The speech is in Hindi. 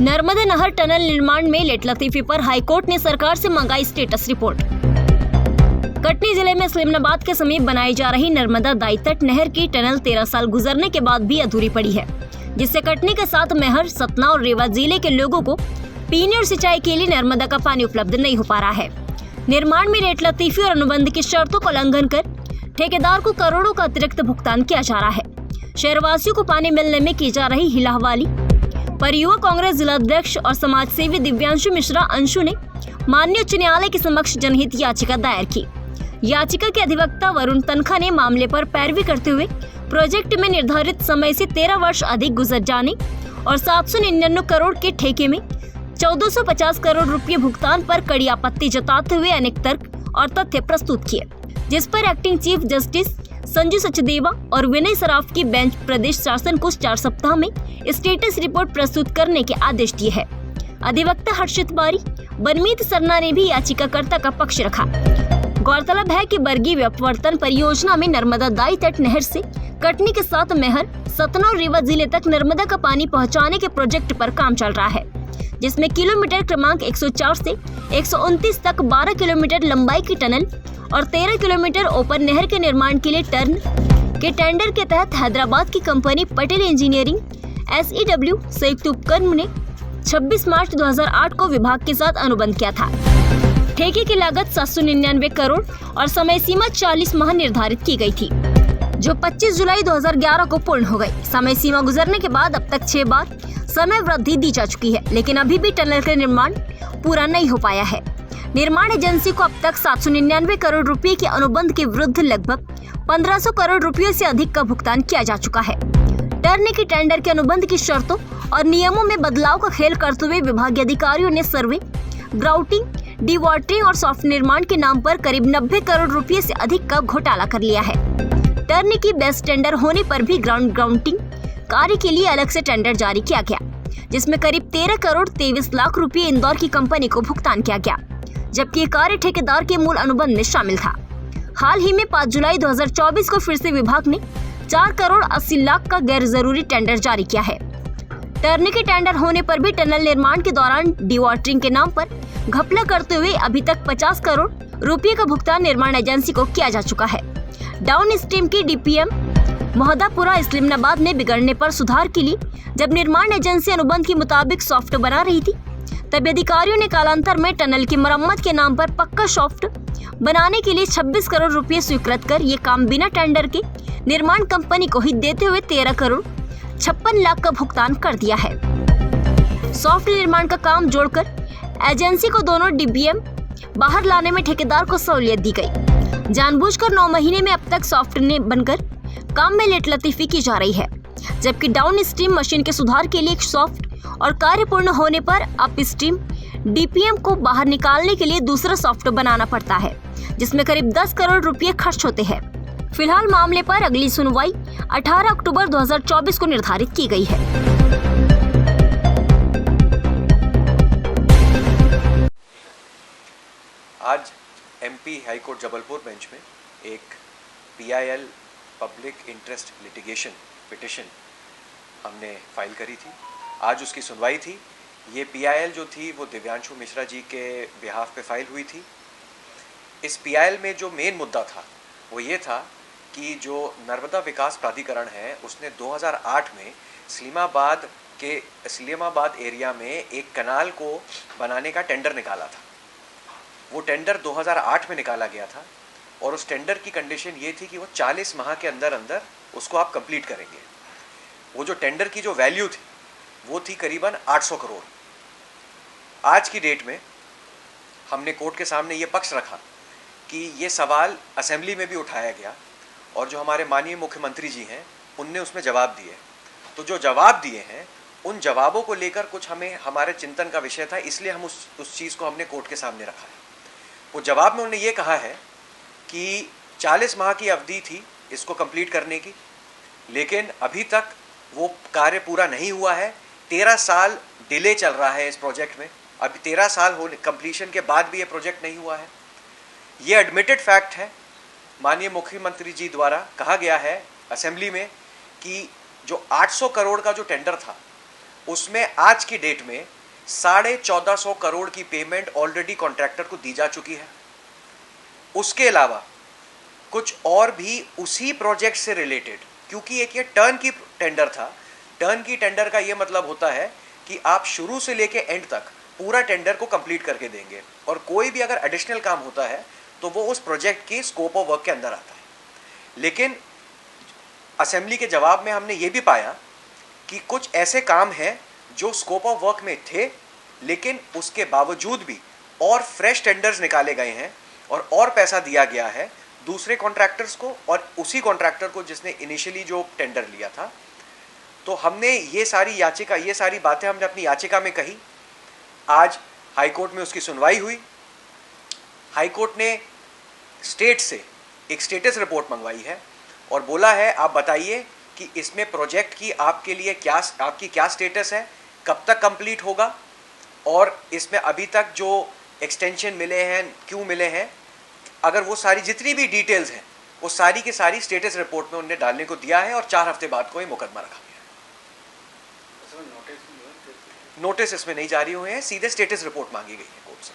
नर्मदा नहर टनल निर्माण में लेट लतीफी पर हाईकोर्ट ने सरकार से मंगाई स्टेटस रिपोर्ट। कटनी जिले में इस्लामाबाद के समीप बनाई जा रही नर्मदा दाई तट नहर की टनल 13 साल गुजरने के बाद भी अधूरी पड़ी है, जिससे कटनी के साथ मैहर, सतना और रीवा जिले के लोगों को पीने और सिंचाई के लिए नर्मदा का पानी उपलब्ध नहीं हो पा रहा है। निर्माण में लेट लतीफी और अनुबंध की शर्तों का उल्लंघन कर ठेकेदार को करोड़ों का अतिरिक्त भुगतान किया जा रहा है। शहरवासियों को पानी मिलने में की जा रही हिलाहवाली पर युवा कांग्रेस जिलाध्यक्ष और समाज सेवी दिव्यांशु मिश्रा अंशु ने माननीय उच्च न्यायालय के समक्ष जनहित याचिका दायर की। याचिका के अधिवक्ता वरुण तनखा ने मामले पर पैरवी करते हुए प्रोजेक्ट में निर्धारित समय से 13 वर्ष अधिक गुजर जाने और 799 करोड़ के ठेके में 1450 करोड़ रुपये भुगतान पर कड़ी आपत्ति जताते हुए अनेक तर्क और तथ्य प्रस्तुत किए, जिस पर acting chief justice Sanju Sachdeva और विनय सराफ की बेंच प्रदेश शासन को 4 सप्ताह में स्टेटस रिपोर्ट प्रस्तुत करने के आदेश दिए हैं। अधिवक्ता हर्षित बारी, बनमीत सरना ने भी याचिकाकर्ता का पक्ष रखा। गौरतलब है कि बरगी व्यपवर्तन परियोजना में नर्मदा दाई तट नहर से कटनी के साथ मैहर, सतना और रीवा जिले तक नर्मदा का पानी पहुंचाने के प्रोजेक्ट पर काम चल रहा है, जिसमें किलोमीटर क्रमांक 104 से 129 तक 12 किलोमीटर लंबाई की टनल और 13 किलोमीटर ओपन नहर के निर्माण के लिए टर्न के टेंडर के तहत हैदराबाद की कंपनी पटेल इंजीनियरिंग SEW संयुक्त उपक्रम ने 26 मार्च 2008 को विभाग के साथ अनुबंध किया था। ठेके की लागत 799 करोड़ और समय सीमा 40 माह निर्धारित की गई थी, जो 25 जुलाई 2011 को पूर्ण हो गई। समय सीमा गुजरने के बाद अब तक 6 बार समय वृद्धि दी जा चुकी है, लेकिन अभी भी टनल का निर्माण पूरा नहीं हो पाया है। निर्माण एजेंसी को अब तक 799 करोड़ रुपए के अनुबंध के विरुद्ध लगभग 1500 करोड़ रुपयों से अधिक का भुगतान किया जा चुका है। टर्न के टेंडर के अनुबंध की शर्तों और नियमों में बदलाव का खेल करते हुए विभागीय अधिकारियों ने सर्वे, ग्राउटिंग, डीवाटरिंग और सॉफ्ट निर्माण के नाम पर करीब 90 करोड़ रुपए से अधिक का घोटाला कर लिया है। टर्न की बेस्ट टेंडर होने पर भी ग्राउटिंग कार्य के लिए अलग से टेंडर जारी किया गया, जिसमें करीब 13 करोड़ 23 लाख रुपए इंदौर की कंपनी को भुगतान किया गया, जबकि ये कार्य ठेकेदार के मूल अनुबंध में शामिल था। हाल ही में 5 जुलाई 2024 को फिर से विभाग ने 4 करोड़ 80 लाख का गैर जरूरी टेंडर जारी किया है। टर्न के टेंडर होने पर भी टनल निर्माण के दौरान डीवाटरिंग के नाम पर घपला करते हुए अभी तक 50 करोड़ रुपए का भुगतान निर्माण एजेंसी को किया जा चुका है। डाउन स्ट्रीम की DPM मोहदापुरा इस्लामाबाद में बिगड़ने पर सुधार के लिए जब निर्माण एजेंसी अनुबंध के मुताबिक सॉफ्ट बना रही थी, तब अधिकारियों ने कालांतर में टनल की मरम्मत के नाम पर पक्का सॉफ्ट बनाने के लिए 26 करोड़ रुपए स्वीकृत कर ये काम बिना टेंडर के निर्माण कंपनी को ही देते हुए 13 करोड़ 56 लाख का भुगतान कर दिया है। सॉफ्ट निर्माण का काम जोड़कर एजेंसी को दोनों DPM बाहर लाने में ठेकेदार को सहूलियत दी गई। जानबूझकर 9 महीने में अब तक सॉफ्ट ने बनकर काम में लेट लतीफी की जा रही है, जबकि डाउन स्ट्रीम मशीन के सुधार के लिए एक सॉफ्ट और कार्य पूर्ण होने पर अप स्ट्रीम DPM को बाहर निकालने के लिए दूसरा सॉफ्ट बनाना पड़ता है, जिसमें करीब 10 करोड़ रुपए खर्च होते हैं। फिलहाल मामले पर अगली सुनवाई 18 अक्टूबर 2024 को निर्धारित की गई है। आज MP हाईकोर्ट जबलपुर बेंच में एक PIL public interest litigation petition हमने फाइल करी थी। आज उसकी सुनवाई थी। ये PIL जो थी वो दिव्यांशु मिश्रा जी के बिहाफ पे फाइल हुई थी। इस PIL में जो मेन मुद्दा था वो ये था कि जो नर्मदा विकास प्राधिकरण है उसने 2008 में इस्लामाबाद एरिया में एक कनाल को बनाने का टेंडर निकाला था। वो टेंडर 2008 में निकाला गया था और उस टेंडर की कंडीशन ये थी कि वो 40 माह के अंदर अंदर उसको आप कंप्लीट करेंगे। वो जो टेंडर की जो वैल्यू थी वो थी करीबन 800 करोड़। आज की डेट में हमने कोर्ट के सामने ये पक्ष रखा कि ये सवाल असेंबली में भी उठाया गया और जो हमारे माननीय मुख्यमंत्री जी हैं उनने उसमें जवाब दिए। तो जो जवाब दिए हैं उन जवाबों को लेकर कुछ हमें हमारे चिंतन का विषय था, इसलिए हम उस चीज़ को हमने कोर्ट के सामने रखा है। वो जवाब में उन्होंने ये कहा है कि 40 माह की अवधि थी इसको कंप्लीट करने की, लेकिन अभी तक वो कार्य पूरा नहीं हुआ है। 13 साल डिले चल रहा है इस प्रोजेक्ट में। अभी 13 साल होने कंप्लीशन के बाद भी ये प्रोजेक्ट नहीं हुआ है। ये एडमिटेड फैक्ट है। माननीय मुख्यमंत्री जी द्वारा कहा गया है असेंबली में कि जो 800 करोड़ का जो टेंडर था उसमें आज की डेट में 1450 करोड़ की पेमेंट ऑलरेडी कॉन्ट्रैक्टर को दी जा चुकी है। उसके अलावा कुछ और भी उसी प्रोजेक्ट से रिलेटेड, क्योंकि एक ये टर्न की टेंडर था। टर्न की टेंडर का ये मतलब होता है कि आप शुरू से लेके एंड तक पूरा टेंडर को कंप्लीट करके देंगे, और कोई भी अगर एडिशनल काम होता है तो वो उस प्रोजेक्ट के स्कोप ऑफ वर्क के अंदर आता है। लेकिन असेंबली के जवाब में हमने ये भी पाया कि कुछ ऐसे काम हैं जो स्कोप ऑफ वर्क में थे, लेकिन उसके बावजूद भी और फ्रेश टेंडर्स निकाले गए हैं और पैसा दिया गया है दूसरे कॉन्ट्रैक्टर्स को और उसी कॉन्ट्रैक्टर को जिसने इनिशियली जो टेंडर लिया था। तो हमने ये सारी बातें हमने अपनी याचिका में कही। आज हाईकोर्ट में उसकी सुनवाई हुई। हाईकोर्ट ने स्टेट से एक स्टेटस रिपोर्ट मंगवाई है और बोला है आप बताइए कि इसमें प्रोजेक्ट की आपकी क्या स्टेटस है, कब तक कंप्लीट होगा, और इसमें अभी तक जो एक्सटेंशन मिले हैं क्यों मिले हैं। अगर वो सारी जितनी भी डिटेल्स हैं वो सारी की सारी स्टेटस रिपोर्ट में उन्हें डालने को दिया है और 4 हफ्ते बाद को ही मुकदमा रखा गया है। नोटिस इसमें नहीं जारी हुए हैं, सीधे स्टेटस रिपोर्ट मांगी गई है कोर्ट से।